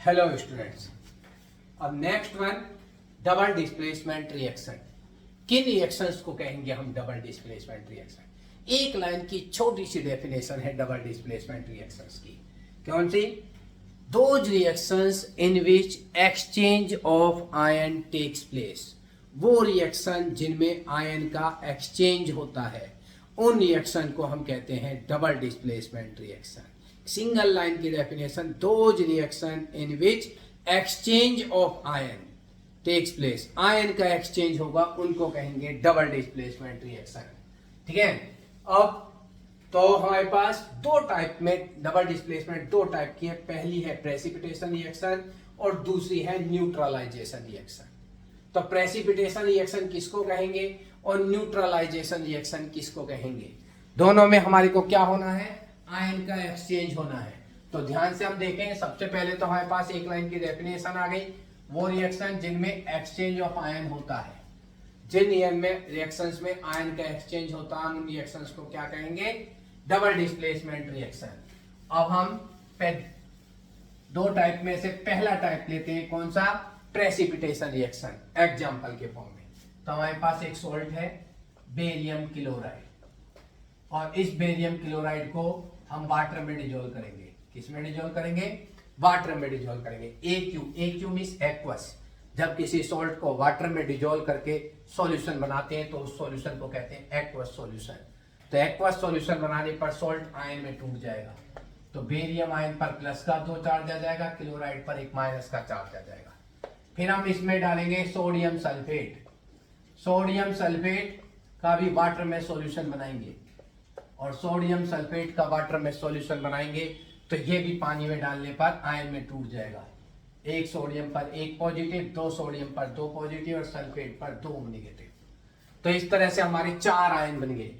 Hello students, अब next one double displacement reaction. किन reactions को कहेंगे हम डबल डिस्प्लेसमेंट रिएक्शन? एक लाइन की छोटी सी डेफिनेशन है डबल डिस्प्लेसमेंट रिएक्शंस की। कौन सी? Those reactions in which exchange of ion takes place. वो रिएक्शन जिनमें आयन का एक्सचेंज होता है, उन रिएक्शन को हम कहते हैं double displacement reaction. Single line की definition, those reaction in which exchange of ion takes place, ion का एक्सचेंज होगा, उनको कहेंगे डबल डिस्प्लेसमेंट रिएक्शन। ठीक है। अब तो हमारे पास दो टाइप में डबल डिस्प्लेसमेंट, दो टाइप की है। पहली है प्रेसिपिटेशन रिएक्शन और दूसरी है न्यूट्रलाइजेशन रिएक्शन। तो प्रेसिपिटेशन रिएक्शन किसको कहेंगे और न्यूट्रलाइजेशन रिएक्शन किसको कहेंगे? दोनों में हमारे को क्या होना है? आयन का एक्सचेंज होना है। तो ध्यान से हम देखें, सबसे पहले तो हमारे पास एक लाइन की डेफिनेशन आ गई, वो रिएक्शन जिनमें एक्सचेंज ऑफ आयन होता है। जिन रिएक्शंस में आयन का एक्सचेंज होता है, उन रिएक्शंस को क्या कहेंगे? Double displacement reaction. अब हम दो टाइप में से पहला टाइप लेते हैं, कौन सा? Precipitation reaction. एग्जांपल के फॉर्म में तो हमारे पास एक सॉल्ट है बेरियम क्लोराइड, और इस बेरियम क्लोराइड को हम वाटर में डिजोल्व करेंगे। किस में डिजोल्व करेंगे? वाटर में डिजोल्व करेंगे। AQ means aqueous. जब किसी सॉल्ट को वाटर में डिजोल्व करके सॉल्यूशन बनाते हैं तो उस सॉल्यूशन को कहते हैं एक्वस सॉल्यूशन। तो एक्वस सॉल्यूशन बनाने पर सॉल्ट आयन में टूट जाएगा। तो बेरियम आयन पर प्लस का 2 चार्ज आ जाएगा, क्लोराइड पर एक माइनस का चार्ज आ जाएगा। फिर हम इसमें डालेंगे सोडियम सल्फेट। सोडियम सल्फेट का भी वाटर में सॉल्यूशन बनाएंगे, और सोडियम सल्फेट का वाटर में सॉल्यूशन बनाएंगे तो ये भी पानी में डालने पर आयन में टूट जाएगा। एक सोडियम पर एक पॉजिटिव, दो सोडियम पर दो पॉजिटिव और सल्फेट पर दो नेगेटिव। तो इस तरह से हमारे 4 आयन बन गए।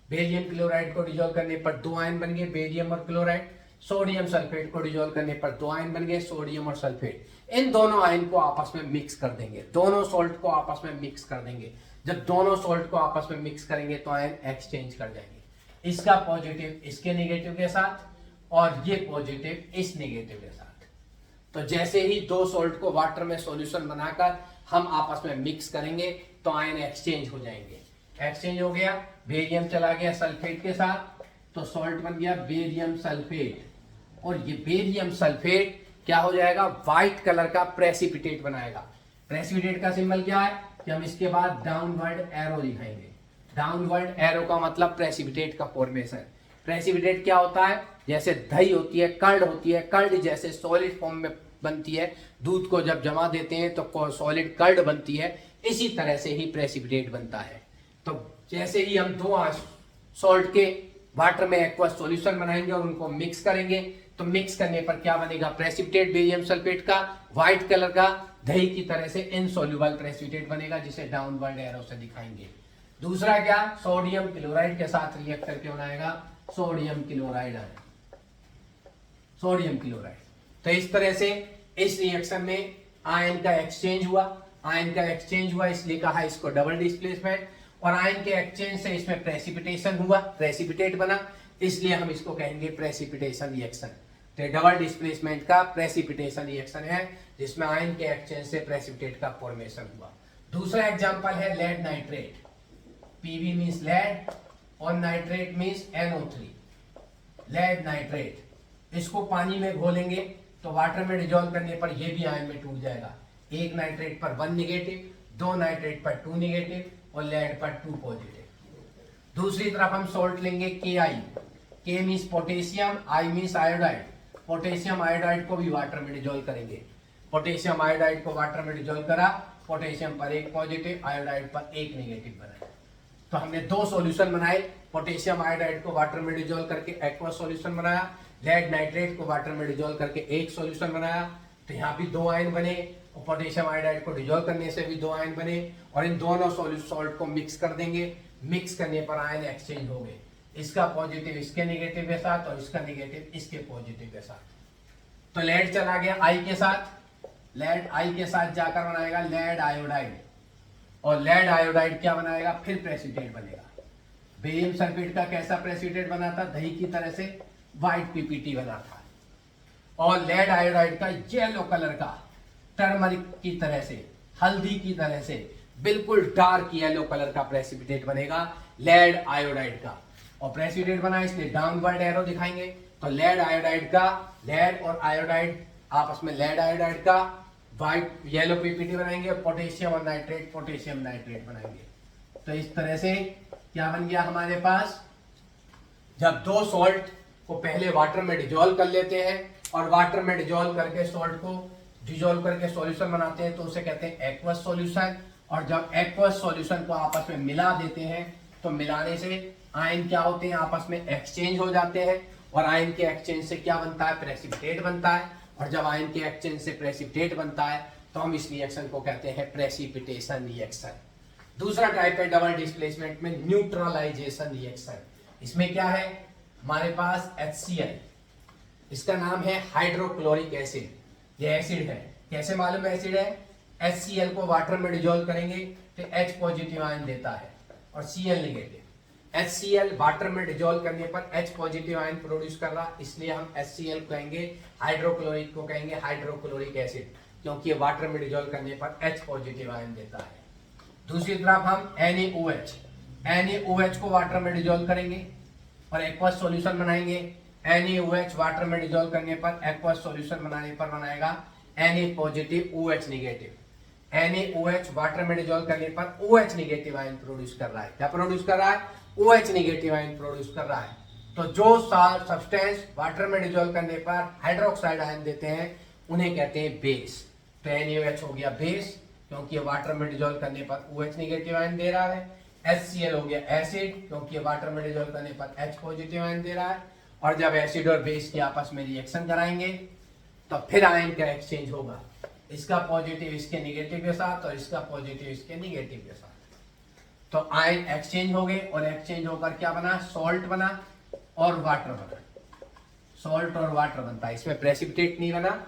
बेरियम क्लोराइड को डिजोल्व करने पर 2 आयन बन गए, बेरियम और क्लोराइड। सोडियम सल्फेट को डिजोल्व करने पर 2 आयन बन गए, सोडियम और सल्फेट। इन दोनों आयन को आपस में मिक्स कर देंगे, दोनों सॉल्ट को आपस में मिक्स कर देंगे। जब दोनों सॉल्ट को आपस में मिक्स करेंगे तो आयन एक्सचेंज कर जाएंगे। इसका पॉजिटिव इसके नेगेटिव के साथ और ये पॉजिटिव इस नेगेटिव के साथ। तो जैसे ही दो सॉल्ट को वाटर में सॉल्यूशन बनाकर हम आपस में मिक्स करेंगे तो आयन एक्सचेंज हो जाएंगे। एक्सचेंज हो गया, बेरियम चला गया सल्फेट के साथ, तो सॉल्ट बन गया बेरियम सल्फेट। और ये बेरियम सल्फेट क्या हो जाएगा? व्हाइट कलर का प्रेसिपिटेट बनाएगा। प्रेसिपिटेट का सिंबल क्या है कि हम इसके बाद डाउनवर्ड एरो दिखाएंगे। डाउनवर्ड एरो का मतलब प्रेसिपिटेट का फॉर्मेशन। प्रेसिपिटेट क्या होता है? जैसे दही होती है, कर्ड होती है, कर्ड जैसे सॉलिड फॉर्म में बनती है, दूध को जब जमा देते हैं तो सॉलिड कर्ड बनती है, इसी तरह से ही प्रेसिपिटेट बनता है। तो जैसे ही हम दो सॉल्ट के वाटर में एक्वस सॉल्यूशन बनाएंगे और उनको मिक्स करेंगे, तो मिक्स करने पर क्या बनेगा? प्रेसिपिटेट बेरियम सल्फेट का, व्हाइट कलर का, दही की तरह से इनसॉल्युबल प्रेसिपिटेट बनेगा, जिसे डाउनवर्ड एरो से दिखाएंगे। दूसरा क्या? सोडियम क्लोराइड के साथ रिएक्ट करके बनाएगा sodium chloride ion, sodium chloride. तो इस तरह से इस रिएक्शन में आयन का एक्सचेंज हुआ। आयन का एक्सचेंज हुआ इसलिए कहा इसको डबल डिस्प्लेसमेंट, और आयन के एक्सचेंज से इसमें प्रेसिपिटेशन हुआ, प्रेसिपिटेट बना, इसलिए हम इसको कहेंगे प्रेसिपिटेशन रिएक्शन। तो डबल डिस्प्लेसमेंट का प्रेसिपिटेशन रिएक्शन है जिसमें आयन के एक्सचेंज से प्रेसिपिटेट का फॉर्मेशन हुआ। दूसरा एग्जांपल है lead nitrate. Pb means lead और nitrate means NO3। Lead nitrate, इसको पानी में घोलेंगे तो वाटर में डिजोल्व करने पर यह भी आयन में टूट जाएगा। एक नाइट्रेट पर 1 नेगेटिव, 2 नाइट्रेट पर 2 नेगेटिव और लेड पर 2 पॉजिटिव। दूसरी तरफ हम सॉल्ट लेंगे Ki। K means potassium, I means iodide. Potassium iodide को भी वाटर में डिजोल्व करेंगे। पोटेशियम आयोडाइड को वाटर में डिजोल्व करा, पोटेशियम पर एक पॉजिटिव, आयोडाइड पर एक नेगेटिव बना। तो हमने दो सॉल्यूशन बनाए, पोटेशियम आयोडाइड को वाटर में डिजोल्व करके एक्वस सॉल्यूशन बनाया, लेड नाइट्रेट को वाटर में डिजोल्व करके एक सॉल्यूशन बनाया। तो यहाँ भी 2 आयन बने, और पोटेशियम आयोडाइड को डिजोल्व करने से भी 2 आयन बने, और इन दोनों सॉल्ट को मिक्स कर देंगे। मिक्स करने पर आयन एक्सचेंज हो गए, इसका पॉजिटिव इसके नेगेटिव के साथ और इसका नेगेटिव इसके पॉजिटिव के साथ। तो लेड चला गया आई के साथ, लेड आई के साथ जाकर बनाएगा लेड आयोडाइड, और लेड आयोडाइड क्या बनाएगा? फिर प्रेसिपिटेट बनेगा। बेरियम सल्फेट का कैसा प्रेसिपिटेट बना था? दही की तरह से व्हाइट PPT बना था। और लेड आयोडाइड का येलो कलर का, टर्मरिक की तरह से, हल्दी की तरह से बिल्कुल डार्क येलो कलर का प्रेसिपिटेट बनेगा लेड आयोडाइड का। और प्रेसिपिटेट बना इसलिए डाउनवर्ड एरो दिखाएंगे। तो लेड आयोडाइड का, लेड और आयोडाइड आपस में, लेड आयोडाइड का व्हाइट येलो पीपीटी बनाएंगे, पोटेशियम और नाइट्रेट, पोटेशियम नाइट्रेट बनाएंगे। तो इस तरह से क्या बन गया हमारे पास, जब दो सॉल्ट को पहले वाटर में डिजोल्व कर लेते हैं और वाटर में डिजोल्व करके सॉल्ट को डिजोल्व करके सॉल्यूशन बनाते हैं तो उसे कहते हैं एक्वस सॉल्यूशन। और जब एक्वस सॉल्यूशन को आपस में मिला देते हैं तो मिलाने से आयन क्या होते हैं, आपस में एक्सचेंज हो जाते हैं और आयन के एक्सचेंज से क्या बनता है, प्रेसिपिटेट बनता है। और जब आयन के एक्सचेंज से प्रेसिपिटेट बनता है तो हम इस रिएक्शन को कहते हैं प्रेसिपिटेशन रिएक्शन। दूसरा टाइप है डबल डिस्प्लेसमेंट में न्यूट्रलाइजेशन रिएक्शन। इसमें क्या है, हमारे पास HCl, इसका नाम है हाइड्रोक्लोरिक एसिड, ये एसिड है। कैसे मालूम एसिड है, HCl को वाटर में डिजोल्व करेंगे तो H पॉजिटिव आयन देता है और Cl नेगेटिव। HCl वाटर में डिजोल्व करने पर H पॉजिटिव आयन प्रोड्यूस कर रहा, इसलिए हम HCl को कहेंगे, हाइड्रोक्लोरिक को कहेंगे हाइड्रोक्लोरिक एसिड, क्योंकि वाटर में डिजोल्व करने पर H पॉजिटिव आयन देता है। दूसरी तरफ हम NaOH को वाटर में डिजोल्व करेंगे और एक्वस सॉल्यूशन बनाएंगे। NaOH वाटर में डिजोल्व करने पर, एक्वस सॉल्यूशन बनाने पर बनाएगा Na positive OH negative. NaOH water में डिजोल्व करने पर OH नेगेटिव आयन प्रोड्यूस कर रहा है। क्या प्रोड्यूस कर रहा है, OH नेगेटिव आयन प्रोड्यूस कर रहा है। तो जो सब्सटेंस वाटर में डिजोल्व करने पर हाइड्रोक्साइड आयन देते हैं उन्हें कहते हैं बेस। तो NaOH हो गया बेस, क्योंकि ये वाटर में डिजोल्व करने पर OH नेगेटिव आयन दे रहा है। HCl हो गया एसिड, क्योंकि ये वाटर में डिजोल्व करने पर H पॉजिटिव आयन दे रहा है। और जब एसिड और बेस की आपस में रिएक्शन कराएंगे तो फिर आयन का एक्सचेंज होगा, इसका पॉजिटिव इसके नेगेटिव के साथ और इसका पॉजिटिव इसके नेगेटिव के साथ। तो आयन एक्सचेंज हो गए और एक्सचेंज होकर क्या बना, सॉल्ट बना और वाटर बना। सॉल्ट और वाटर बनता है, इसमें प्रेसिपिटेट नहीं बना।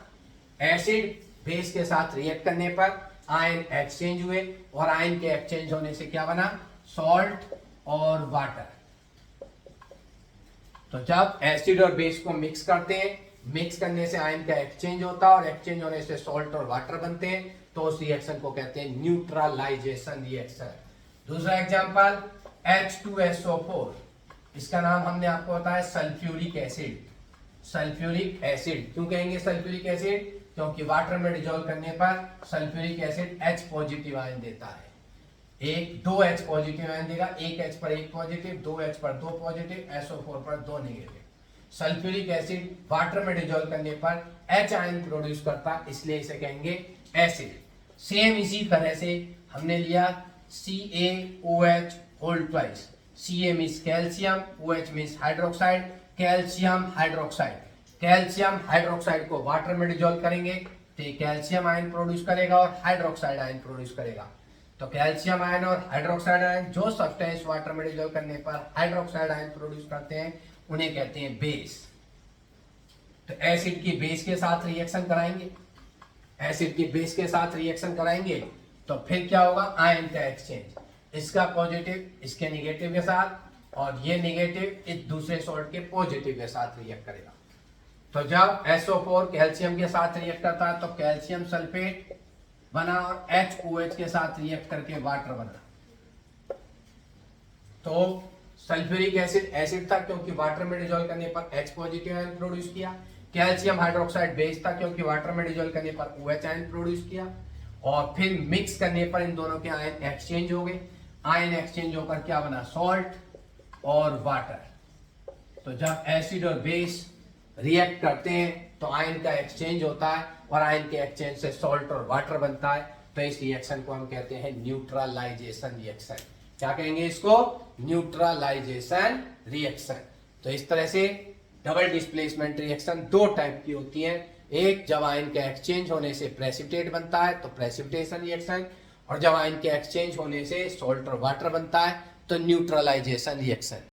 एसिड बेस के साथ रिएक्ट करने पर आयन एक्सचेंज हुए और आयन के एक्सचेंज होने से क्या बना, सॉल्ट और वाटर। तो जब एसिड और बेस को मिक्स करते हैं, मिक्स करने से आयन का एक्सचेंज होता है और एक्सचेंज होने से सॉल्ट और वाटर बनते हैं, तो उस रिएक्शन को कहते हैं न्यूट्रलाइजेशन रिएक्शन। दूसरा एग्जांपल H2SO4, इसका नाम हमने आपको बताया सल्फ्यूरिक एसिड। सल्फ्यूरिक एसिड क्यों कहेंगे सल्फ्यूरिक एसिड, क्योंकि वाटर में डिजोल्व करने पर sulphuric acid H positive ion देता है। दो H पॉजिटिव आयन देगा, एक H पर एक पॉजिटिव, 2H पर 2 पॉजिटिव, SO4 पर 2 नेगेटिव। सल्फ्यूरिक एसिड वाटर में डिजोल्व करने पर H आयन प्रोड्यूस करता, इसलिए इसे कहेंगे एसिड। सेम इसी तरह से हमने लिया CaOH whole twice. Ca means calcium, OH means hydroxide, calcium hydroxide. Calcium hydroxide को वाटर में डिजोल्व करेंगे तो ये कैल्शियम आयन प्रोड्यूस करेगा और हाइड्रोक्साइड आयन प्रोड्यूस करेगा। तो कैल्शियम आयन और हाइड्रोक्साइड आयन, जो सब्सटेंस वाटर में डिजोल्व करने पर हाइड्रोक्साइड आयन प्रोड्यूस करते हैं उन्हें कहते हैं बेस। तो एसिड की बेस के साथ रिएक्शन कराएंगे, एसिड की बेस के साथ रिएक्शन कराएंगे तो फिर क्या होगा, आयन का एक्सचेंज, इसका पॉजिटिव इसके नेगेटिव के साथ और ये नेगेटिव इस दूसरे सॉल्ट के पॉजिटिव के साथ रिएक्ट करेगा। तो जब SO4 कैल्शियम के साथ रिएक्ट करता है तो कैल्शियम सल्फेट बना और HOH के साथ रिएक्ट करके वाटर बना। तो सल्फ्यूरिक एसिड एसिड था क्योंकि वाटर में डिजोल्व करने पर H पॉजिटिव आयन प्रोड्यूस किया। कैल्शियम हाइड्रोक्साइड बेस था क्योंकि वाटर में डिजोल्व करने पर OH आयन प्रोड्यूस किया। और फिर मिक्स करने पर इन दोनों के आयन एक्सचेंज हो गए। आयन एक्सचेंज होकर क्या बना, सॉल्ट और वाटर। तो जब एसिड और बेस रिएक्ट करते हैं तो आयन का एक्सचेंज होता है और आयन के एक्सचेंज से सॉल्ट और वाटर बनता है। तो इस रिएक्शन को हम कहते हैं न्यूट्रलाइजेशन रिएक्शन। क्या कहेंगे इसको, न्यूट्रलाइजेशन रिएक्शन। तो इस तरह से डबल डिस्प्लेसमेंट रिएक्शन दो टाइप की होती है। एक, जब आयन के एक्सचेंज होने से प्रेसिपिटेट बनता है तो प्रेसिपिटेशन रिएक्शन, और जब आयन के एक्सचेंज होने से सॉल्ट और वाटर बनता है तो न्यूट्रलाइजेशन रिएक्शन।